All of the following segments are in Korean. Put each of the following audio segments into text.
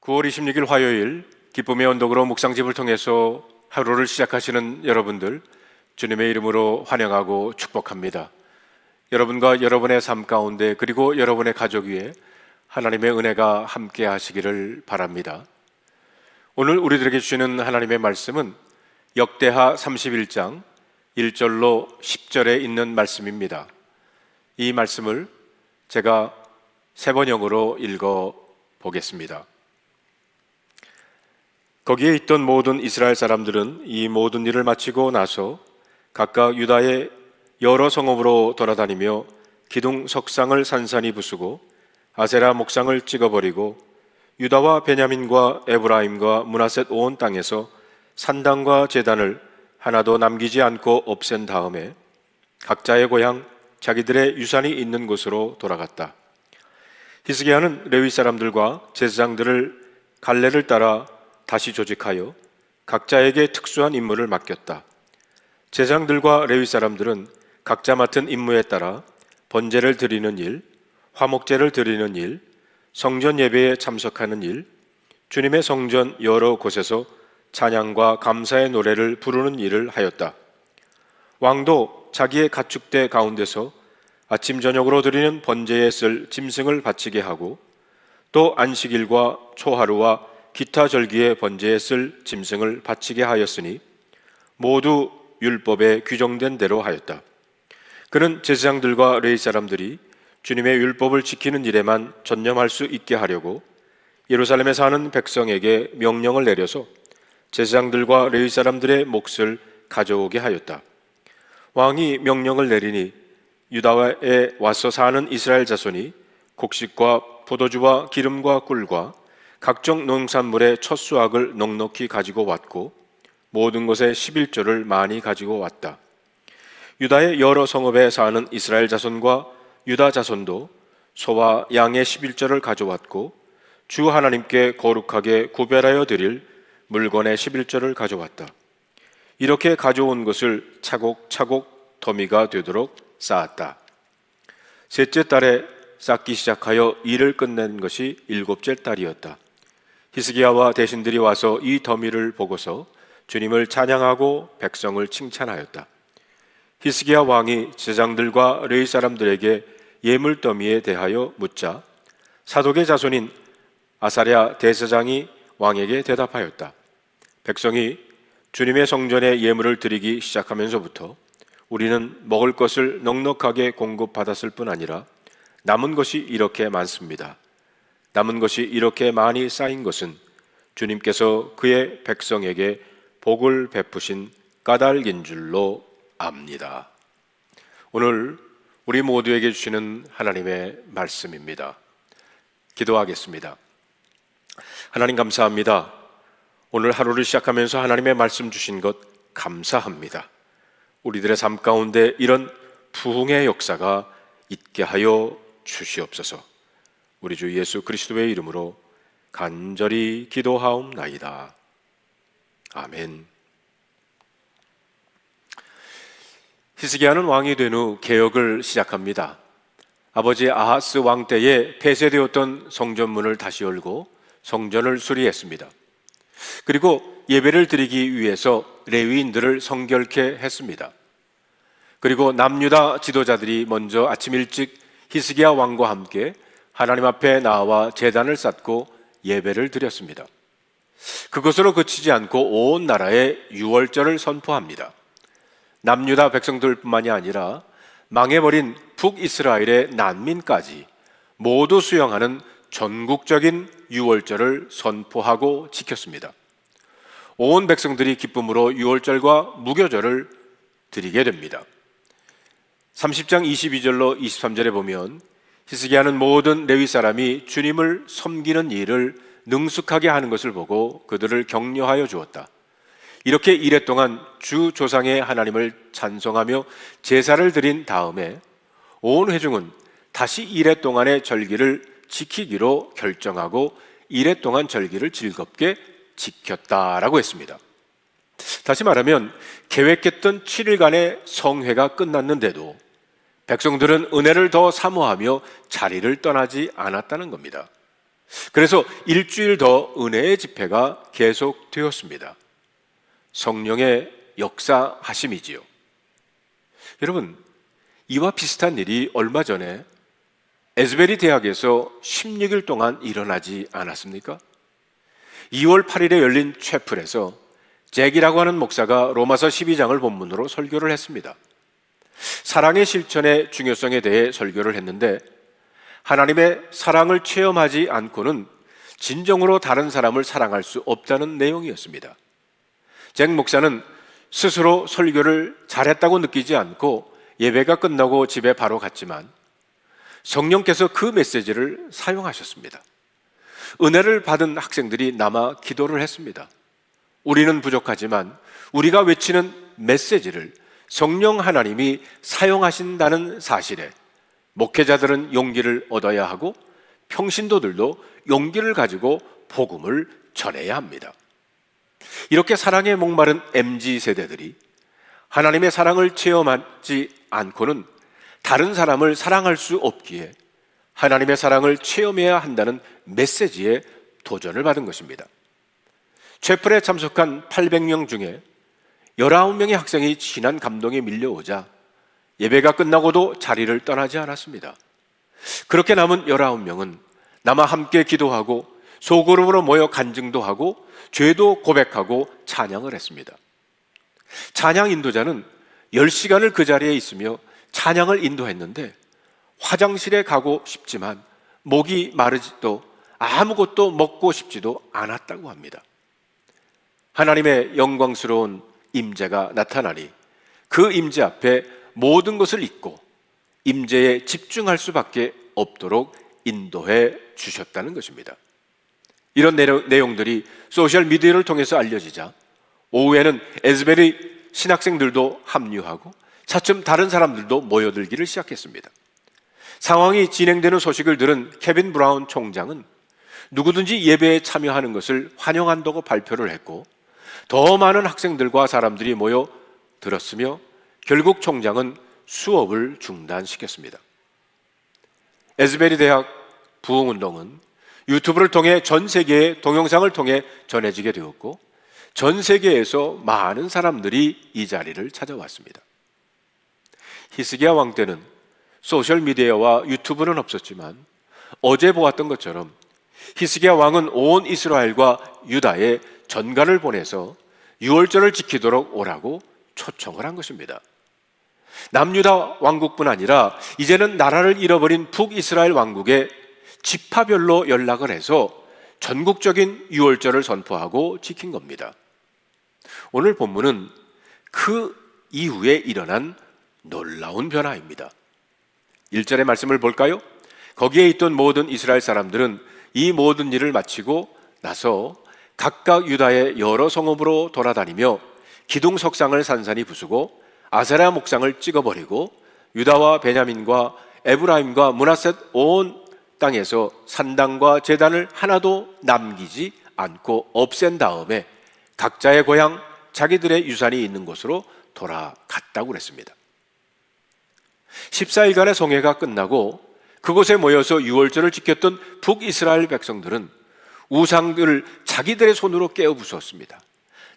9월 26일 화요일 기쁨의 언덕으로 묵상집을 통해서 하루를 시작하시는 여러분들, 주님의 이름으로 환영하고 축복합니다. 여러분과 여러분의 삶 가운데 그리고 여러분의 가족 위에 하나님의 은혜가 함께 하시기를 바랍니다. 오늘 우리들에게 주시는 하나님의 말씀은 역대하 31장 1절로 10절에 있는 말씀입니다. 이 말씀을 제가 세 번역으로 읽어 보겠습니다. 거기에 있던 모든 이스라엘 사람들은 이 모든 일을 마치고 나서 각각 유다의 여러 성읍으로 돌아다니며 기둥 석상을 산산히 부수고 아세라 목상을 찍어버리고 유다와 베냐민과 에브라임과 므낫셋 온 땅에서 산당과 제단을 하나도 남기지 않고 없앤 다음에 각자의 고향 자기들의 유산이 있는 곳으로 돌아갔다. 히스기야는 레위 사람들과 제사장들을 갈래를 따라 다시 조직하여 각자에게 특수한 임무를 맡겼다. 제사장들과 레위 사람들은 각자 맡은 임무에 따라 번제를 드리는 일, 화목제를 드리는 일, 성전 예배에 참석하는 일, 주님의 성전 여러 곳에서 찬양과 감사의 노래를 부르는 일을 하였다. 왕도 자기의 가축대 가운데서 아침 저녁으로 드리는 번제에 쓸 짐승을 바치게 하고 또 안식일과 초하루와 기타 절기의 번제에 쓸 짐승을 바치게 하였으니 모두 율법에 규정된 대로 하였다. 그는 제사장들과 레위 사람들이 주님의 율법을 지키는 일에만 전념할 수 있게 하려고 예루살렘에 사는 백성에게 명령을 내려서 제사장들과 레위 사람들의 몫을 가져오게 하였다. 왕이 명령을 내리니 유다에 와서 사는 이스라엘 자손이 곡식과 포도주와 기름과 꿀과 각종 농산물의 첫 수확을 넉넉히 가지고 왔고 모든 것의 11조를 많이 가지고 왔다. 유다의 여러 성읍에 사는 이스라엘 자손과 유다 자손도 소와 양의 11조를 가져왔고 주 하나님께 거룩하게 구별하여 드릴 물건의 11조를 가져왔다. 이렇게 가져온 것을 차곡차곡 더미가 되도록 쌓았다. 셋째 달에 쌓기 시작하여 일을 끝낸 것이 일곱째 달이었다. 히스기야와 대신들이 와서 이 더미를 보고서 주님을 찬양하고 백성을 칭찬하였다. 히스기야 왕이 제사장들과 레위 사람들에게 예물 더미에 대하여 묻자 사독의 자손인 아사랴 대제사장이 왕에게 대답하였다. 백성이 주님의 성전에 예물을 드리기 시작하면서부터 우리는 먹을 것을 넉넉하게 공급받았을 뿐 아니라 남은 것이 이렇게 많습니다. 남은 것이 이렇게 많이 쌓인 것은 주님께서 그의 백성에게 복을 베푸신 까닭인 줄로 압니다. 오늘 우리 모두에게 주시는 하나님의 말씀입니다. 기도하겠습니다. 하나님 감사합니다. 오늘 하루를 시작하면서 하나님의 말씀 주신 것 감사합니다. 우리들의 삶 가운데 이런 부흥의 역사가 있게 하여 주시옵소서. 우리 주 예수 그리스도의 이름으로 간절히 기도하옵나이다. 아멘. 히스기야는 왕이 된 후 개혁을 시작합니다. 아버지 아하스 왕 때에 폐쇄되었던 성전문을 다시 열고 성전을 수리했습니다. 그리고 예배를 드리기 위해서 레위인들을 성결케 했습니다. 그리고 남유다 지도자들이 먼저 아침 일찍 히스기야 왕과 함께 하나님 앞에 나와 제단을 쌓고 예배를 드렸습니다. 그것으로 그치지 않고 온 나라에 유월절을 선포합니다. 남유다 백성들뿐만이 아니라 망해버린 북이스라엘의 난민까지 모두 수용하는 전국적인 유월절을 선포하고 지켰습니다. 온 백성들이 기쁨으로 유월절과 무교절을 드리게 됩니다. 30장 22절로 23절에 보면 히스기야는 모든 레위 사람이 주님을 섬기는 일을 능숙하게 하는 것을 보고 그들을 격려하여 주었다. 이렇게 이래 동안 주 조상의 하나님을 찬송하며 제사를 드린 다음에 온 회중은 다시 이래 동안의 절기를 지키기로 결정하고 이래 동안 절기를 즐겁게 지켰다라고 했습니다. 다시 말하면 계획했던 7일간의 성회가 끝났는데도 백성들은 은혜를 더 사모하며 자리를 떠나지 않았다는 겁니다. 그래서 일주일 더 은혜의 집회가 계속되었습니다. 성령의 역사하심이지요. 여러분, 이와 비슷한 일이 얼마 전에 에즈베리 대학에서 16일 동안 일어나지 않았습니까? 2월 8일에 열린 채플에서 잭이라고 하는 목사가 로마서 12장을 본문으로 설교를 했습니다. 사랑의 실천의 중요성에 대해 설교를 했는데, 하나님의 사랑을 체험하지 않고는 진정으로 다른 사람을 사랑할 수 없다는 내용이었습니다. 잭 목사는 스스로 설교를 잘했다고 느끼지 않고 예배가 끝나고 집에 바로 갔지만 성령께서 그 메시지를 사용하셨습니다. 은혜를 받은 학생들이 남아 기도를 했습니다. 우리는 부족하지만 우리가 외치는 메시지를 성령 하나님이 사용하신다는 사실에 목회자들은 용기를 얻어야 하고 평신도들도 용기를 가지고 복음을 전해야 합니다. 이렇게 사랑에 목마른 MZ세대들이 하나님의 사랑을 체험하지 않고는 다른 사람을 사랑할 수 없기에 하나님의 사랑을 체험해야 한다는 메시지에 도전을 받은 것입니다. 채플에 참석한 800명 중에 19명의 학생이 진한 감동에 밀려오자 예배가 끝나고도 자리를 떠나지 않았습니다. 그렇게 남은 19명은 남아 함께 기도하고 소그룹으로 모여 간증도 하고 죄도 고백하고 찬양을 했습니다. 찬양 인도자는 10시간을 그 자리에 있으며 찬양을 인도했는데 화장실에 가고 싶지만 목이 마르지도 아무것도 먹고 싶지도 않았다고 합니다. 하나님의 영광스러운 임재가 나타나니 그 임재 앞에 모든 것을 잊고 임재에 집중할 수밖에 없도록 인도해 주셨다는 것입니다. 이런 내용들이 소셜미디어를 통해서 알려지자 오후에는 에즈베리 신학생들도 합류하고 차츰 다른 사람들도 모여들기를 시작했습니다. 상황이 진행되는 소식을 들은 케빈 브라운 총장은 누구든지 예배에 참여하는 것을 환영한다고 발표를 했고 더 많은 학생들과 사람들이 모여 들었으며 결국 총장은 수업을 중단시켰습니다. 에즈베리 대학 부흥운동은 유튜브를 통해 전 세계에 동영상을 통해 전해지게 되었고 전 세계에서 많은 사람들이 이 자리를 찾아왔습니다. 히스기야 왕 때는 소셜미디어와 유튜브는 없었지만 어제 보았던 것처럼 히스기야 왕은 온 이스라엘과 유다에 전가를 보내서 유월절을 지키도록 오라고 초청을 한 것입니다. 남유다 왕국뿐 아니라 이제는 나라를 잃어버린 북이스라엘 왕국에 지파별로 연락을 해서 전국적인 유월절을 선포하고 지킨 겁니다. 오늘 본문은 그 이후에 일어난 놀라운 변화입니다. 1절의 말씀을 볼까요? 거기에 있던 모든 이스라엘 사람들은 이 모든 일을 마치고 나서 각각 유다의 여러 성읍으로 돌아다니며 기둥 석상을 산산히 부수고 아세라 목상을 찍어버리고 유다와 베냐민과 에브라임과 므낫셋 온 땅에서 산당과 제단을 하나도 남기지 않고 없앤 다음에 각자의 고향 자기들의 유산이 있는 곳으로 돌아갔다고 그랬습니다. 14일간의 성회가 끝나고 그곳에 모여서 유월절을 지켰던 북이스라엘 백성들은 우상들을 자기들의 손으로 깨어 부수었습니다.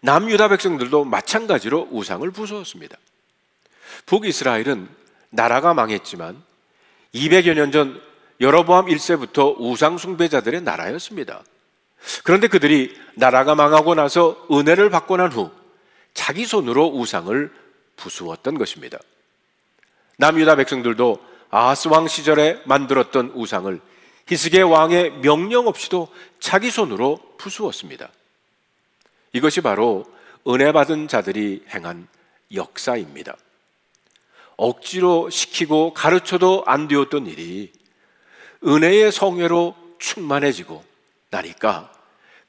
남유다 백성들도 마찬가지로 우상을 부수었습니다. 북이스라엘은 나라가 망했지만 200여 년 전 여로보암 1세부터 우상 숭배자들의 나라였습니다. 그런데 그들이 나라가 망하고 나서 은혜를 받고 난 후 자기 손으로 우상을 부수었던 것입니다. 남유다 백성들도 아하스 왕 시절에 만들었던 우상을 히스기야 왕의 명령 없이도 자기 손으로 부수었습니다. 이것이 바로 은혜 받은 자들이 행한 역사입니다. 억지로 시키고 가르쳐도 안 되었던 일이 은혜의 성회로 충만해지고 나니까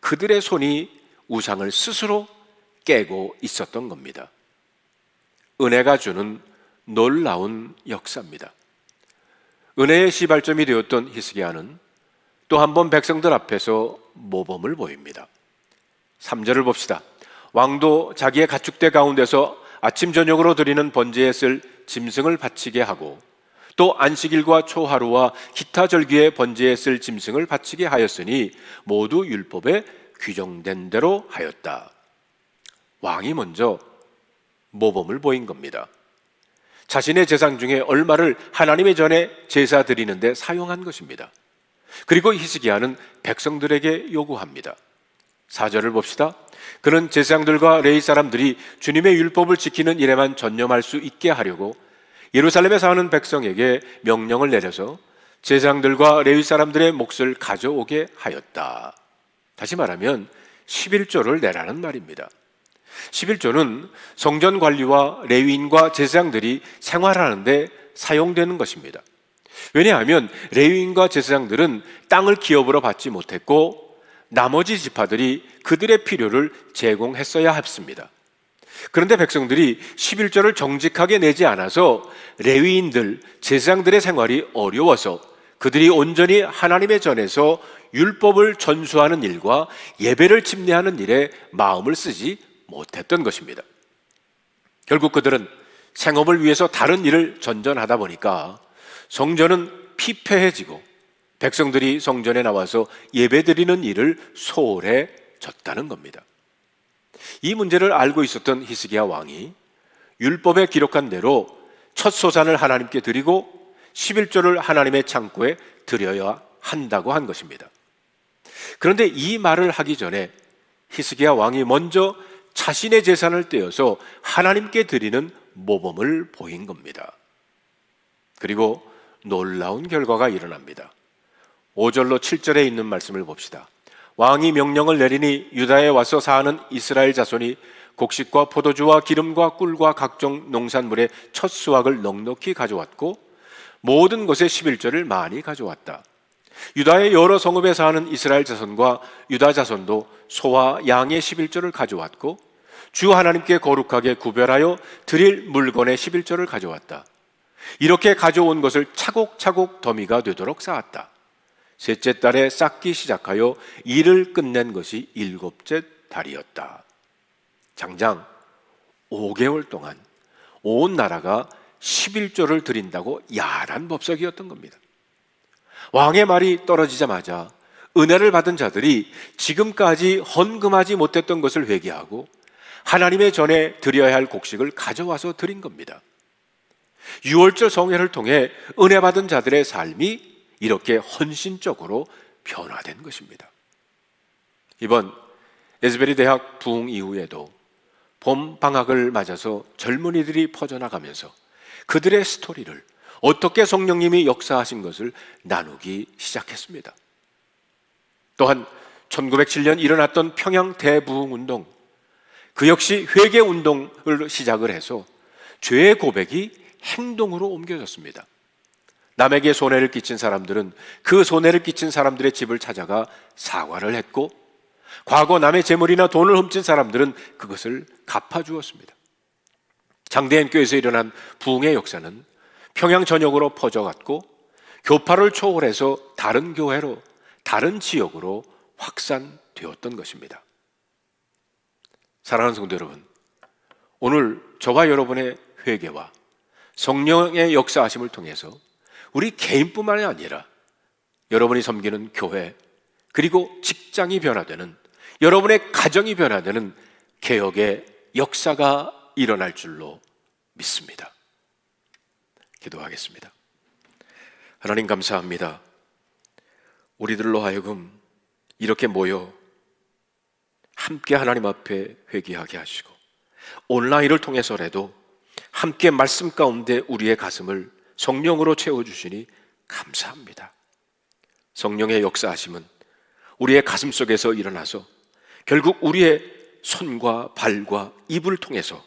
그들의 손이 우상을 스스로 깨고 있었던 겁니다. 은혜가 주는 놀라운 역사입니다. 은혜의 시발점이 되었던 히스기야는 또 한 번 백성들 앞에서 모범을 보입니다. 3절을 봅시다. 왕도 자기의 가축대 가운데서 아침 저녁으로 드리는 번제에 쓸 짐승을 바치게 하고 또 안식일과 초하루와 기타 절기에 번제에 쓸 짐승을 바치게 하였으니 모두 율법에 규정된 대로 하였다. 왕이 먼저 모범을 보인 겁니다. 자신의 재산 중에 얼마를 하나님의 전에 제사 드리는데 사용한 것입니다. 그리고 히스기야는 백성들에게 요구합니다. 4절을 봅시다. 그는 제사장들과 레위 사람들이 주님의 율법을 지키는 일에만 전념할 수 있게 하려고 예루살렘에 사는 백성에게 명령을 내려서 제사장들과 레위 사람들의 몫을 가져오게 하였다. 다시 말하면 11조를 내라는 말입니다. 11조는 성전 관리와 레위인과 제사장들이 생활하는데 사용되는 것입니다. 왜냐하면 레위인과 제사장들은 땅을 기업으로 받지 못했고 나머지 지파들이 그들의 필요를 제공했어야 했습니다. 그런데 백성들이 11조를 정직하게 내지 않아서 레위인들, 제사장들의 생활이 어려워서 그들이 온전히 하나님의 전에서 율법을 전수하는 일과 예배를 집례하는 일에 마음을 쓰지 못했던 것입니다. 결국 그들은 생업을 위해서 다른 일을 전전하다 보니까 성전은 피폐해지고 백성들이 성전에 나와서 예배드리는 일을 소홀해졌다는 겁니다. 이 문제를 알고 있었던 히스기야 왕이 율법에 기록한 대로 첫 소산을 하나님께 드리고 11조를 하나님의 창고에 드려야 한다고 한 것입니다. 그런데 이 말을 하기 전에 히스기야 왕이 먼저 자신의 재산을 떼어서 하나님께 드리는 모범을 보인 겁니다. 그리고 놀라운 결과가 일어납니다. 5절로 7절에 있는 말씀을 봅시다. 왕이 명령을 내리니 유다에 와서 사는 이스라엘 자손이 곡식과 포도주와 기름과 꿀과 각종 농산물의 첫 수확을 넉넉히 가져왔고 모든 것의 11조를 많이 가져왔다. 유다의 여러 성읍에 사는 이스라엘 자손과 유다 자손도 소와 양의 11조를 가져왔고 주 하나님께 거룩하게 구별하여 드릴 물건의 11조를 가져왔다. 이렇게 가져온 것을 차곡차곡 더미가 되도록 쌓았다. 셋째 달에 쌓기 시작하여 일을 끝낸 것이 7째 달이었다. 장장 5개월 동안 온 나라가 11조를 드린다고 야한 법석이었던 겁니다. 왕의 말이 떨어지자마자 은혜를 받은 자들이 지금까지 헌금하지 못했던 것을 회개하고 하나님의 전에 드려야 할 곡식을 가져와서 드린 겁니다. 유월절 성회를 통해 은혜 받은 자들의 삶이 이렇게 헌신적으로 변화된 것입니다. 이번 에즈베리 대학 부흥 이후에도 봄 방학을 맞아서 젊은이들이 퍼져나가면서 그들의 스토리를 어떻게 성령님이 역사하신 것을 나누기 시작했습니다. 또한 1907년 일어났던 평양 대부흥운동, 그 역시 회개운동을 시작을 해서 죄의 고백이 행동으로 옮겨졌습니다. 남에게 손해를 끼친 사람들은 그 손해를 끼친 사람들의 집을 찾아가 사과를 했고 과거 남의 재물이나 돈을 훔친 사람들은 그것을 갚아주었습니다. 장대현 교회에서 일어난 부흥의 역사는 평양 전역으로 퍼져갔고 교파를 초월해서 다른 교회로, 다른 지역으로 확산되었던 것입니다. 사랑하는 성도 여러분, 오늘 저와 여러분의 회개와 성령의 역사하심을 통해서 우리 개인뿐만이 아니라 여러분이 섬기는 교회, 그리고 직장이 변화되는, 여러분의 가정이 변화되는 개혁의 역사가 일어날 줄로 믿습니다. 기도하겠습니다. 하나님 감사합니다. 우리들로 하여금 이렇게 모여 함께 하나님 앞에 회개하게 하시고 온라인을 통해서라도 함께 말씀 가운데 우리의 가슴을 성령으로 채워주시니 감사합니다. 성령의 역사하심은 우리의 가슴 속에서 일어나서 결국 우리의 손과 발과 입을 통해서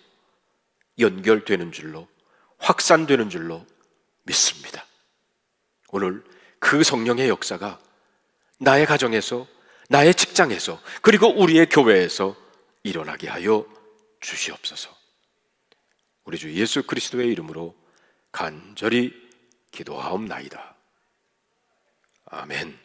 연결되는 줄로, 확산되는 줄로 믿습니다. 오늘 그 성령의 역사가 나의 가정에서, 나의 직장에서, 그리고 우리의 교회에서 일어나게 하여 주시옵소서. 우리 주 예수 그리스도의 이름으로 간절히 기도하옵나이다. 아멘.